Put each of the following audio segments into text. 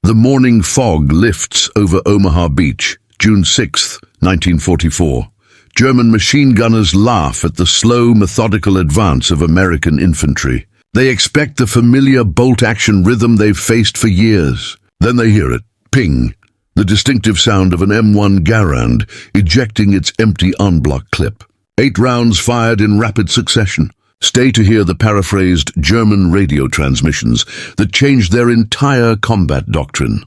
The morning fog lifts over Omaha Beach, June 6, 1944. German machine gunners laugh at the slow, methodical advance of American infantry. They expect the familiar bolt-action rhythm they've faced for years. Then they hear it, ping, the distinctive sound of an M1 Garand ejecting its empty en-bloc clip. 8 rounds fired in rapid succession. Stay to hear the paraphrased German radio transmissions that changed their entire combat doctrine.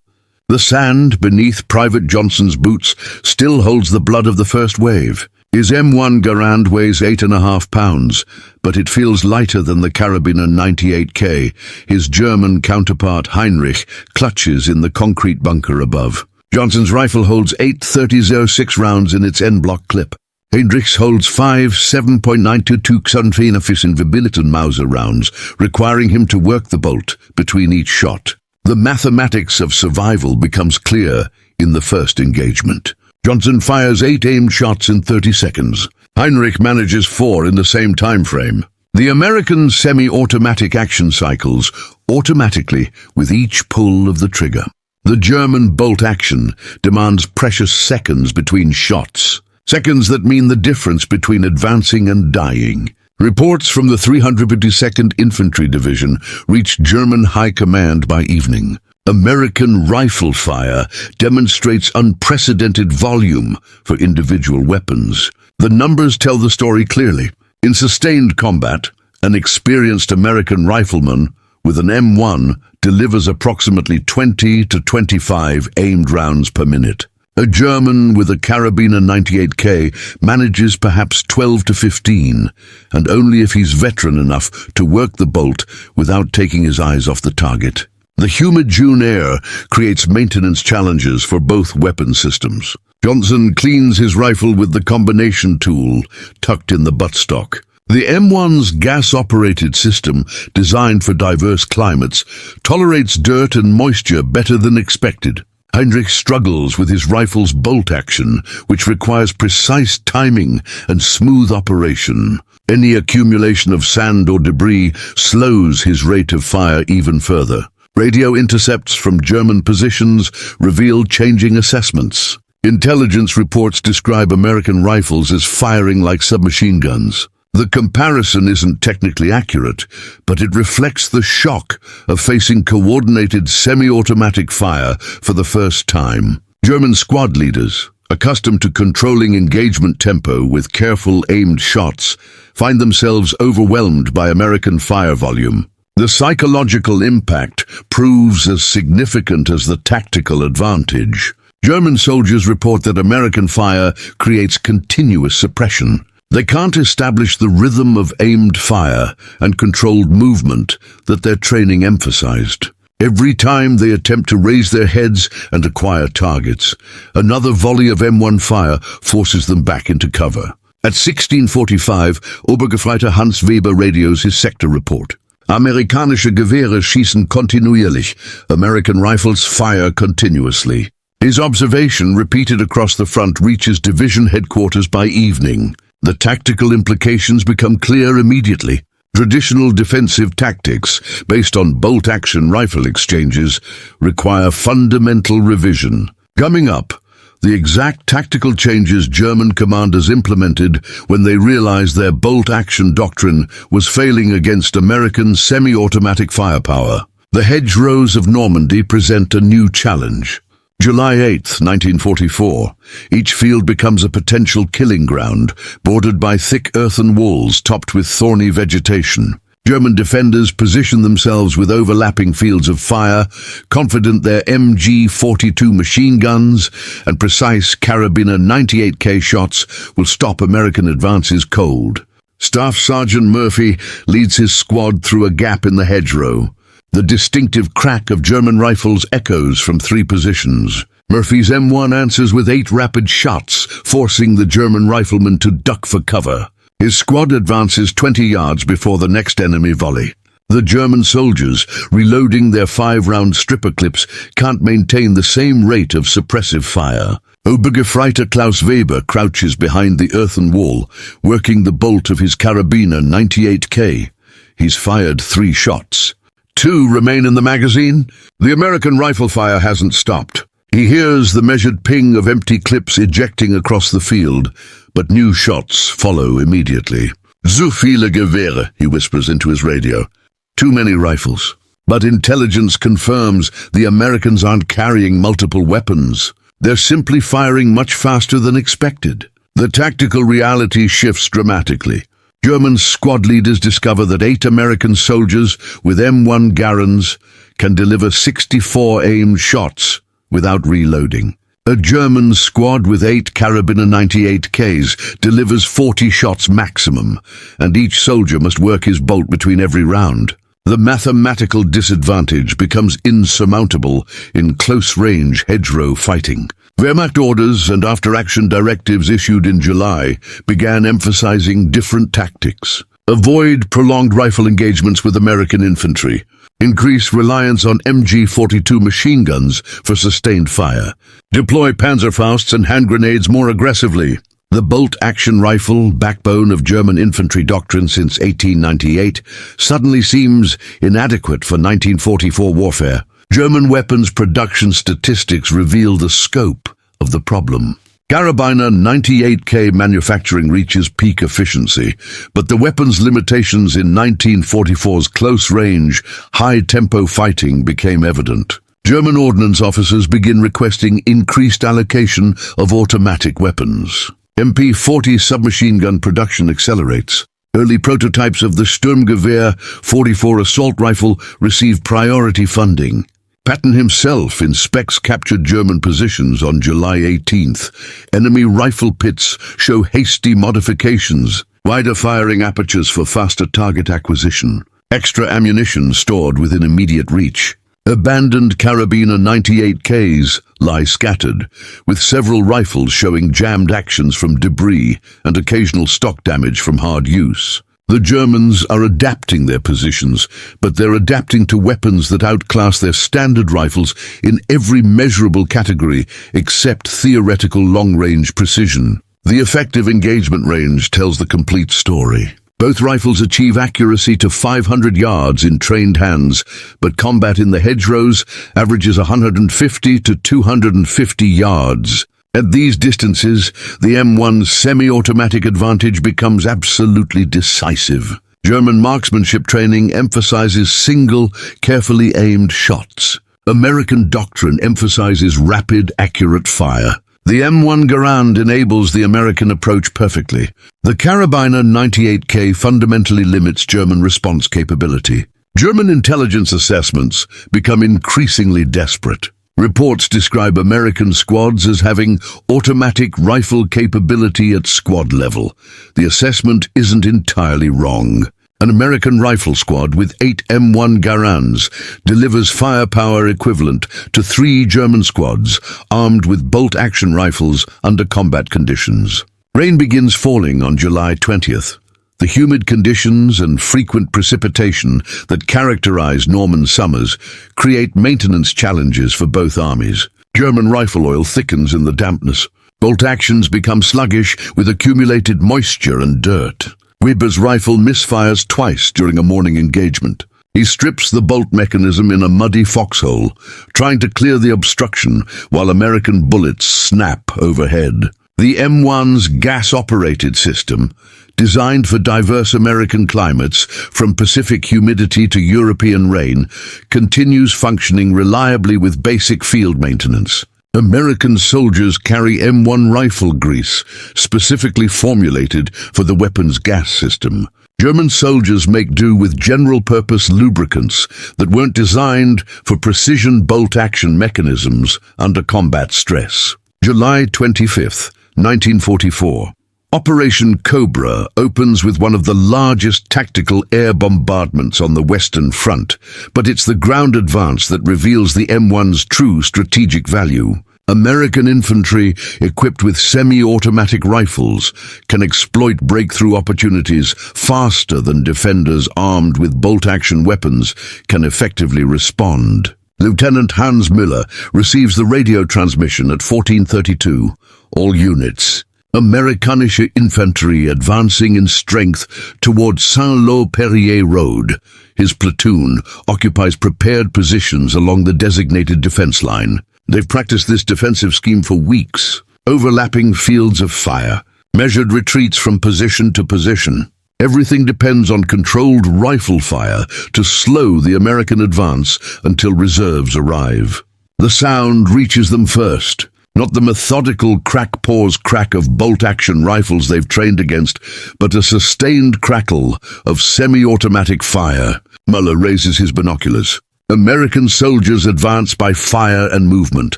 The sand beneath Private Johnson's boots still holds the blood of the first wave. His M1 Garand weighs 8.5 pounds, but it feels lighter than the Karabiner 98K. His German counterpart Heinrich clutches in the concrete bunker above. Johnson's rifle holds 8 .30-06 rounds in its en-bloc clip. Heinrichs holds 5 7.922 Xunfenafis Mauser rounds, requiring him to work the bolt between each shot. The mathematics of survival becomes clear in the first engagement. Johnson fires 8 aimed shots in 30 seconds. Heinrich manages 4 in the same time frame. The American semi-automatic action cycles automatically with each pull of the trigger. The German bolt action demands precious seconds between shots. Seconds that mean the difference between advancing and dying. Reports from the 352nd Infantry Division reached German High Command by evening. American rifle fire demonstrates unprecedented volume for individual weapons. The numbers tell the story clearly. In sustained combat, an experienced American rifleman with an M1 delivers approximately 20 to 25 aimed rounds per minute. A German with a Karabiner 98K manages perhaps 12 to 15, and only if he's veteran enough to work the bolt without taking his eyes off the target. The humid June air creates maintenance challenges for both weapon systems. Johnson cleans his rifle with the combination tool tucked in the buttstock. The M1's gas-operated system, designed for diverse climates, tolerates dirt and moisture better than expected. Heinrich struggles with his rifle's bolt action, which requires precise timing and smooth operation. Any accumulation of sand or debris slows his rate of fire even further. Radio intercepts from German positions reveal changing assessments. Intelligence reports describe American rifles as firing like submachine guns. The comparison isn't technically accurate, but it reflects the shock of facing coordinated semi-automatic fire for the first time. German squad leaders, accustomed to controlling engagement tempo with careful aimed shots, find themselves overwhelmed by American fire volume. The psychological impact proves as significant as the tactical advantage. German soldiers report that American fire creates continuous suppression. They can't establish the rhythm of aimed fire and controlled movement that their training emphasized. Every time they attempt to raise their heads and acquire targets, another volley of M1 fire forces them back into cover. At 16:45, Obergefreiter Hans Weber radios his sector report. Amerikanische Gewehre schießen kontinuierlich. American rifles fire continuously. His observation, repeated across the front, reaches division headquarters by evening. The tactical implications become clear immediately. Traditional defensive tactics, based on bolt-action rifle exchanges, require fundamental revision. Coming up, the exact tactical changes German commanders implemented when they realized their bolt-action doctrine was failing against American semi-automatic firepower. The hedgerows of Normandy present a new challenge. July 8, 1944, each field becomes a potential killing ground, bordered by thick earthen walls topped with thorny vegetation. German defenders position themselves with overlapping fields of fire, confident their MG-42 machine guns and precise Karabiner 98K shots will stop American advances cold. Staff Sergeant Murphy leads his squad through a gap in the hedgerow. The distinctive crack of German rifles echoes from 3 positions. Murphy's M1 answers with 8 rapid shots, forcing the German rifleman to duck for cover. His squad advances 20 yards before the next enemy volley. The German soldiers, reloading their 5-round stripper clips, can't maintain the same rate of suppressive fire. Obergefreiter Klaus Weber crouches behind the earthen wall, working the bolt of his Karabiner 98K. He's fired 3 shots. 2 remain in the magazine. The American rifle fire hasn't stopped. He hears the measured ping of empty clips ejecting across the field, but new shots follow immediately. "Zu viele Gewehre," he whispers into his radio. Too many rifles. But intelligence confirms the Americans aren't carrying multiple weapons. They're simply firing much faster than expected. The tactical reality shifts dramatically. German squad leaders discover that 8 American soldiers with M1 Garands can deliver 64 aimed shots without reloading. A German squad with 8 Karabiner 98Ks delivers 40 shots maximum, and each soldier must work his bolt between every round. The mathematical disadvantage becomes insurmountable in close-range hedgerow fighting. Wehrmacht orders and after-action directives issued in July began emphasizing different tactics. Avoid prolonged rifle engagements with American infantry. Increase reliance on MG-42 machine guns for sustained fire. Deploy Panzerfausts and hand grenades more aggressively. The bolt-action rifle, backbone of German infantry doctrine since 1898, suddenly seems inadequate for 1944 warfare. German weapons production statistics reveal the scope of the problem. Karabiner 98K manufacturing reaches peak efficiency, but the weapon's limitations in 1944's close-range, high-tempo fighting became evident. German ordnance officers begin requesting increased allocation of automatic weapons. MP-40 submachine gun production accelerates. Early prototypes of the Sturmgewehr 44 assault rifle receive priority funding. Patton himself inspects captured German positions on July 18th. Enemy rifle pits show hasty modifications, wider firing apertures for faster target acquisition, extra ammunition stored within immediate reach. Abandoned Karabiner 98Ks lie scattered, with several rifles showing jammed actions from debris and occasional stock damage from hard use. The Germans are adapting their positions, but they're adapting to weapons that outclass their standard rifles in every measurable category except theoretical long-range precision. The effective engagement range tells the complete story. Both rifles achieve accuracy to 500 yards in trained hands, but combat in the hedgerows averages 150 to 250 yards. At these distances, the M1's semi-automatic advantage becomes absolutely decisive. German marksmanship training emphasizes single, carefully aimed shots. American doctrine emphasizes rapid, accurate fire. The M1 Garand enables the American approach perfectly. The Karabiner 98K fundamentally limits German response capability. German intelligence assessments become increasingly desperate. Reports describe American squads as having automatic rifle capability at squad level. The assessment isn't entirely wrong. An American rifle squad with 8 M1 Garands delivers firepower equivalent to 3 German squads armed with bolt-action rifles under combat conditions. Rain begins falling on July 20th. The humid conditions and frequent precipitation that characterize Norman summers create maintenance challenges for both armies. German rifle oil thickens in the dampness. Bolt actions become sluggish with accumulated moisture and dirt. Weber's rifle misfires twice during a morning engagement. He strips the bolt mechanism in a muddy foxhole, trying to clear the obstruction while American bullets snap overhead. The M1's gas-operated system, designed for diverse American climates, from Pacific humidity to European rain, continues functioning reliably with basic field maintenance. American soldiers carry M1 rifle grease, specifically formulated for the weapon's gas system. German soldiers make do with general-purpose lubricants that weren't designed for precision bolt-action mechanisms under combat stress. July 25th, 1944. Operation Cobra opens with one of the largest tactical air bombardments on the Western Front, but it's the ground advance that reveals the M1's true strategic value. American infantry, equipped with semi-automatic rifles, can exploit breakthrough opportunities faster than defenders armed with bolt-action weapons can effectively respond. Lieutenant Hans Müller receives the radio transmission at 14:32. All units, Amerikanische infantry advancing in strength toward Saint-Lô-Perrier Road. His platoon occupies prepared positions along the designated defense line. They've practiced this defensive scheme for weeks, overlapping fields of fire, measured retreats from position to position. Everything depends on controlled rifle fire to slow the American advance until reserves arrive. The sound reaches them first. Not the methodical crack-pause crack of bolt-action rifles they've trained against, but a sustained crackle of semi-automatic fire. Muller raises his binoculars. American soldiers advance by fire and movement,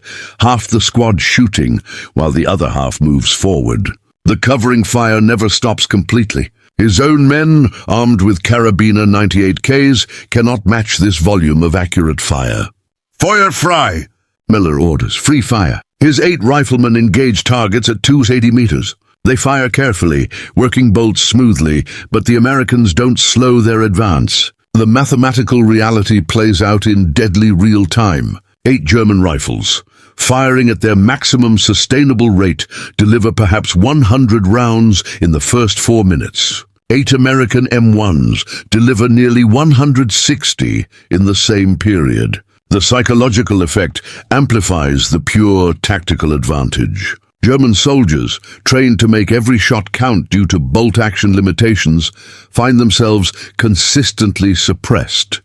half the squad shooting, while the other half moves forward. The covering fire never stops completely. His own men, armed with Karabiner 98Ks, cannot match this volume of accurate fire. "Feuer frei!" Miller orders. Free fire. His 8 riflemen engage targets at 280 meters. They fire carefully, working bolts smoothly, but the Americans don't slow their advance. The mathematical reality plays out in deadly real time. 8 German rifles, firing at their maximum sustainable rate, deliver perhaps 100 rounds in the first 4 minutes. 8 American M1s deliver nearly 160 in the same period. The psychological effect amplifies the pure tactical advantage. German soldiers, trained to make every shot count due to bolt-action limitations, find themselves consistently suppressed.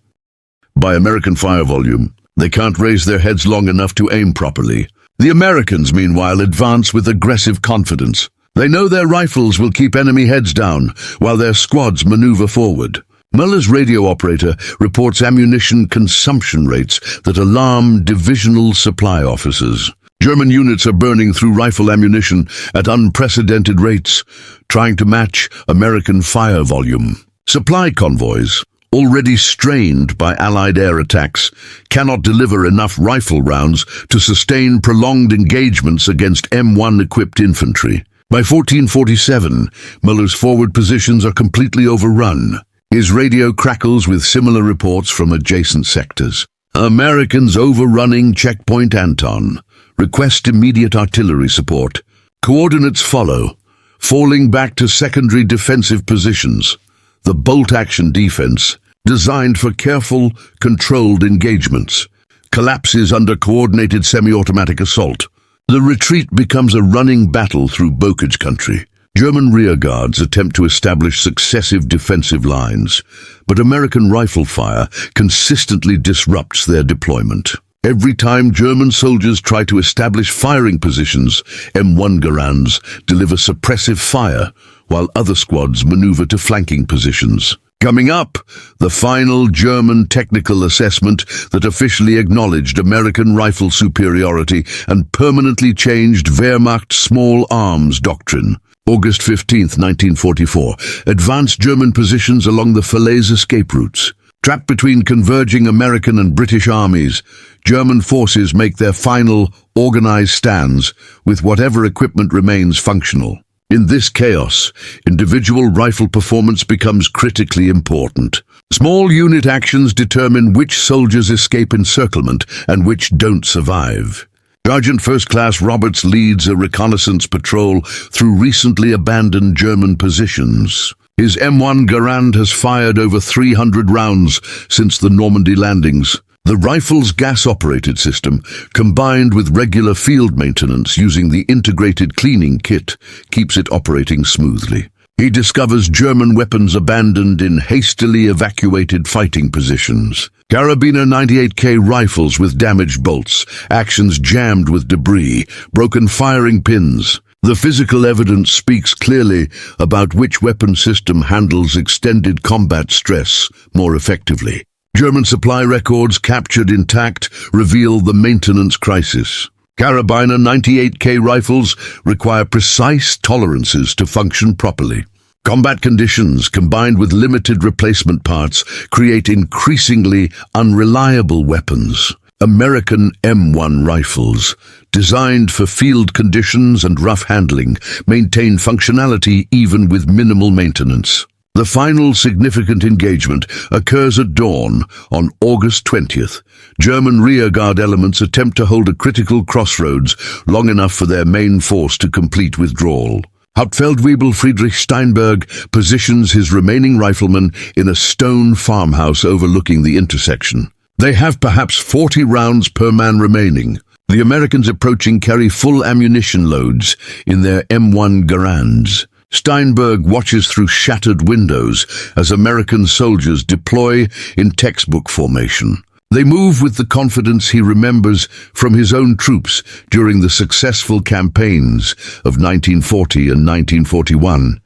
By American fire volume, they can't raise their heads long enough to aim properly. The Americans, meanwhile, advance with aggressive confidence. They know their rifles will keep enemy heads down, while their squads maneuver forward. Muller's radio operator reports ammunition consumption rates that alarm divisional supply officers. German units are burning through rifle ammunition at unprecedented rates, trying to match American fire volume. Supply convoys, already strained by Allied air attacks, cannot deliver enough rifle rounds to sustain prolonged engagements against M1-equipped infantry. By 1447, Muller's forward positions are completely overrun. His radio crackles with similar reports from adjacent sectors. Americans overrunning checkpoint Anton. Request immediate artillery support. Coordinates follow, falling back to secondary defensive positions. The bolt-action defense, designed for careful, controlled engagements, collapses under coordinated semi-automatic assault. The retreat becomes a running battle through Bocage country. German rearguards attempt to establish successive defensive lines, but American rifle fire consistently disrupts their deployment. Every time German soldiers try to establish firing positions, M1 Garands deliver suppressive fire, while other squads maneuver to flanking positions. Coming up, the final German technical assessment that officially acknowledged American rifle superiority and permanently changed Wehrmacht's small arms doctrine. August 15, 1944, advanced German positions along the Falaise escape routes. Trapped between converging American and British armies, German forces make their final, organized stands with whatever equipment remains functional. In this chaos, individual rifle performance becomes critically important. Small unit actions determine which soldiers escape encirclement and which don't survive. Sergeant First Class Roberts leads a reconnaissance patrol through recently abandoned German positions. His M1 Garand has fired over 300 rounds since the Normandy landings. The rifle's gas-operated system, combined with regular field maintenance using the integrated cleaning kit, keeps it operating smoothly. He discovers German weapons abandoned in hastily evacuated fighting positions. Karabiner 98K rifles with damaged bolts, actions jammed with debris, broken firing pins. The physical evidence speaks clearly about which weapon system handles extended combat stress more effectively. German supply records captured intact reveal the maintenance crisis. Karabiner 98K rifles require precise tolerances to function properly. Combat conditions, combined with limited replacement parts, create increasingly unreliable weapons. American M1 rifles, designed for field conditions and rough handling, maintain functionality even with minimal maintenance. The final significant engagement occurs at dawn on August 20th. German rearguard elements attempt to hold a critical crossroads long enough for their main force to complete withdrawal. Hauptfeldwebel Friedrich Steinberg positions his remaining riflemen in a stone farmhouse overlooking the intersection. They have perhaps 40 rounds per man remaining. The Americans approaching carry full ammunition loads in their M1 Garands. Steinberg watches through shattered windows as American soldiers deploy in textbook formation. They move with the confidence he remembers from his own troops during the successful campaigns of 1940 and 1941.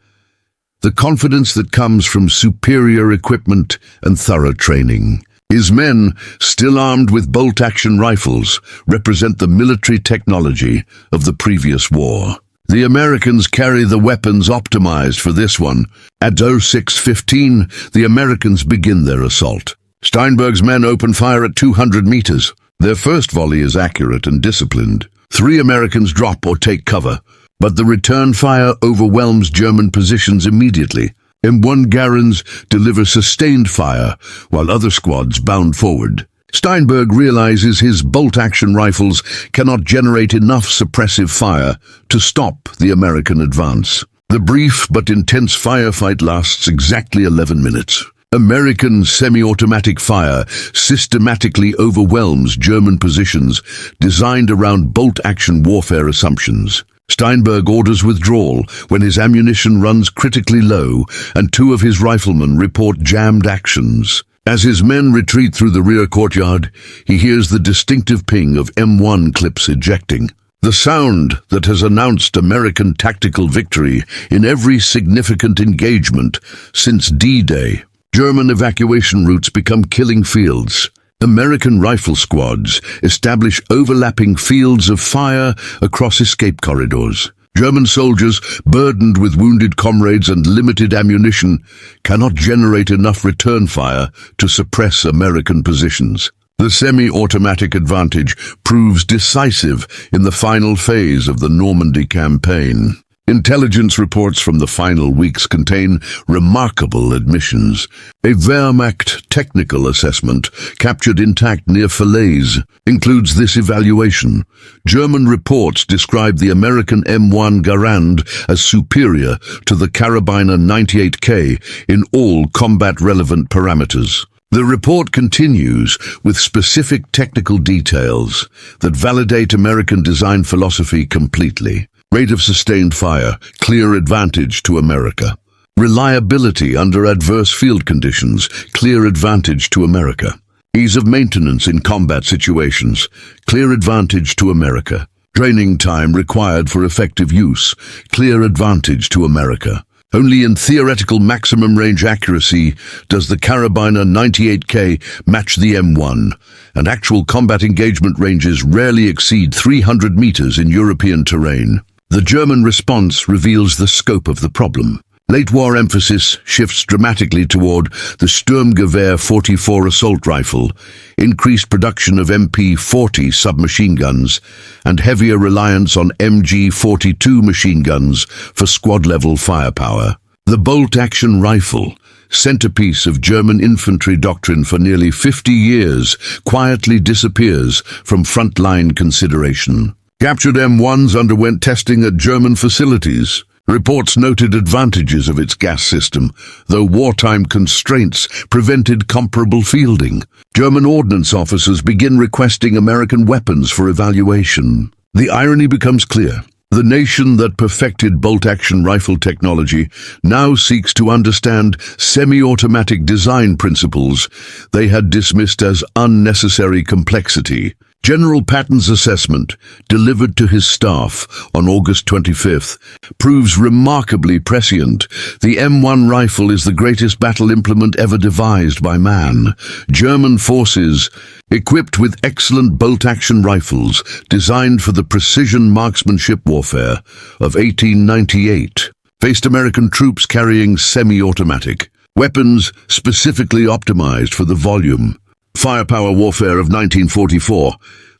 The confidence that comes from superior equipment and thorough training. His men, still armed with bolt-action rifles, represent the military technology of the previous war. The Americans carry the weapons optimized for this one. At 06:15, the Americans begin their assault. Steinberg's men open fire at 200 meters. Their first volley is accurate and disciplined. 3 Americans drop or take cover, but the return fire overwhelms German positions immediately. M1 Garands deliver sustained fire, while other squads bound forward. Steinberg realizes his bolt-action rifles cannot generate enough suppressive fire to stop the American advance. The brief but intense firefight lasts exactly 11 minutes. American semi-automatic fire systematically overwhelms German positions designed around bolt-action warfare assumptions. Steinberg orders withdrawal when his ammunition runs critically low and 2 of his riflemen report jammed actions. As his men retreat through the rear courtyard, he hears the distinctive ping of M1 clips ejecting. The sound that has announced American tactical victory in every significant engagement since D-Day. German evacuation routes become killing fields. American rifle squads establish overlapping fields of fire across escape corridors. German soldiers, burdened with wounded comrades and limited ammunition, cannot generate enough return fire to suppress American positions. The semi-automatic advantage proves decisive in the final phase of the Normandy campaign. Intelligence reports from the final weeks contain remarkable admissions. A Wehrmacht technical assessment, captured intact near Falaise, includes this evaluation. German reports describe the American M1 Garand as superior to the Karabiner 98K in all combat-relevant parameters. The report continues with specific technical details that validate American design philosophy completely. Rate of sustained fire, clear advantage to America. Reliability under adverse field conditions, clear advantage to America. Ease of maintenance in combat situations, clear advantage to America. Training time required for effective use, clear advantage to America. Only in theoretical maximum range accuracy does the Karabiner 98K match the M1, and actual combat engagement ranges rarely exceed 300 meters in European terrain. The German response reveals the scope of the problem. Late war emphasis shifts dramatically toward the Sturmgewehr 44 assault rifle, increased production of MP-40 submachine guns, and heavier reliance on MG-42 machine guns for squad-level firepower. The bolt-action rifle, centerpiece of German infantry doctrine for nearly 50 years, quietly disappears from front-line consideration. Captured M1s underwent testing at German facilities. Reports noted advantages of its gas system, though wartime constraints prevented comparable fielding. German ordnance officers begin requesting American weapons for evaluation. The irony becomes clear. The nation that perfected bolt-action rifle technology now seeks to understand semi-automatic design principles they had dismissed as unnecessary complexity. General Patton's assessment, delivered to his staff on August 25th, proves remarkably prescient. The M1 rifle is the greatest battle implement ever devised by man. German forces, equipped with excellent bolt-action rifles designed for the precision marksmanship warfare of 1898, faced American troops carrying semi-automatic weapons specifically optimized for the volume. Firepower warfare of 1944,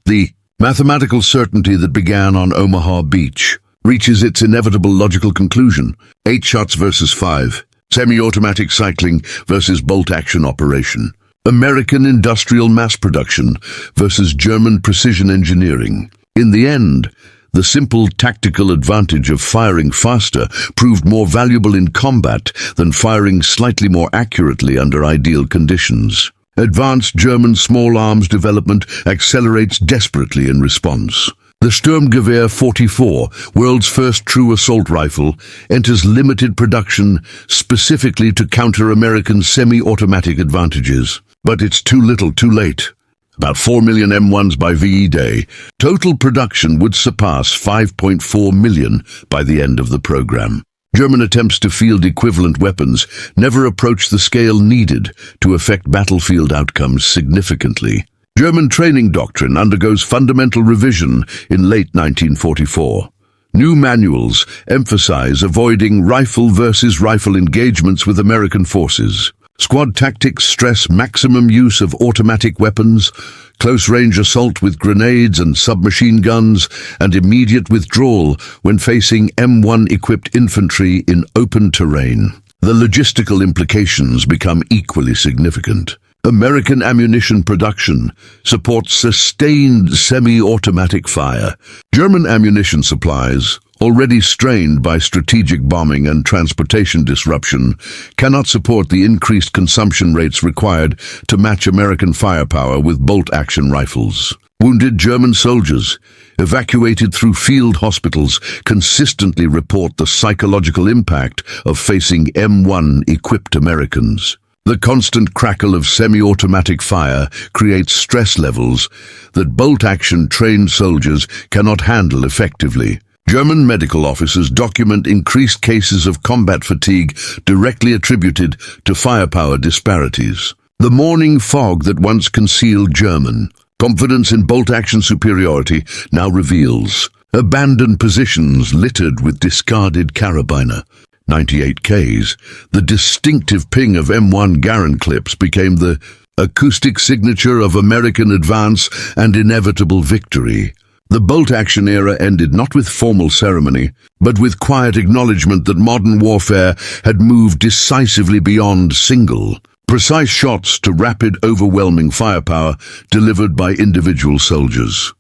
the mathematical certainty that began on Omaha Beach, reaches its inevitable logical conclusion. 8 shots versus 5. Semi-automatic cycling versus bolt-action operation. American industrial mass production versus German precision engineering. In the end, The simple tactical advantage of firing faster proved more valuable in combat than firing slightly more accurately under ideal conditions. Advanced German small arms development accelerates desperately in response. The Sturmgewehr 44, world's first true assault rifle, enters limited production specifically to counter American semi-automatic advantages. But it's too little too late. About 4 million M1s by VE Day. Total production would surpass 5.4 million by the end of the program. German attempts to field equivalent weapons never approach the scale needed to affect battlefield outcomes significantly. German training doctrine undergoes fundamental revision in late 1944. New manuals emphasize avoiding rifle versus rifle engagements with American forces. Squad tactics stress maximum use of automatic weapons, close-range assault with grenades and submachine guns, and immediate withdrawal when facing M1-equipped infantry in open terrain. The logistical implications become equally significant. American ammunition production supports sustained semi-automatic fire. German ammunition supplies, already strained by strategic bombing and transportation disruption, cannot support the increased consumption rates required to match American firepower with bolt-action rifles. Wounded German soldiers, evacuated through field hospitals, consistently report the psychological impact of facing M1-equipped Americans. The constant crackle of semi-automatic fire creates stress levels that bolt-action trained soldiers cannot handle effectively. German medical officers document increased cases of combat fatigue directly attributed to firepower disparities. The morning fog that once concealed German confidence in bolt-action superiority now reveals abandoned positions littered with discarded Karabiner 98Ks. The distinctive ping of M1 Garand clips became the acoustic signature of American advance and inevitable victory. The bolt-action era ended not with formal ceremony, but with quiet acknowledgement that modern warfare had moved decisively beyond single, precise shots to rapid, overwhelming firepower delivered by individual soldiers.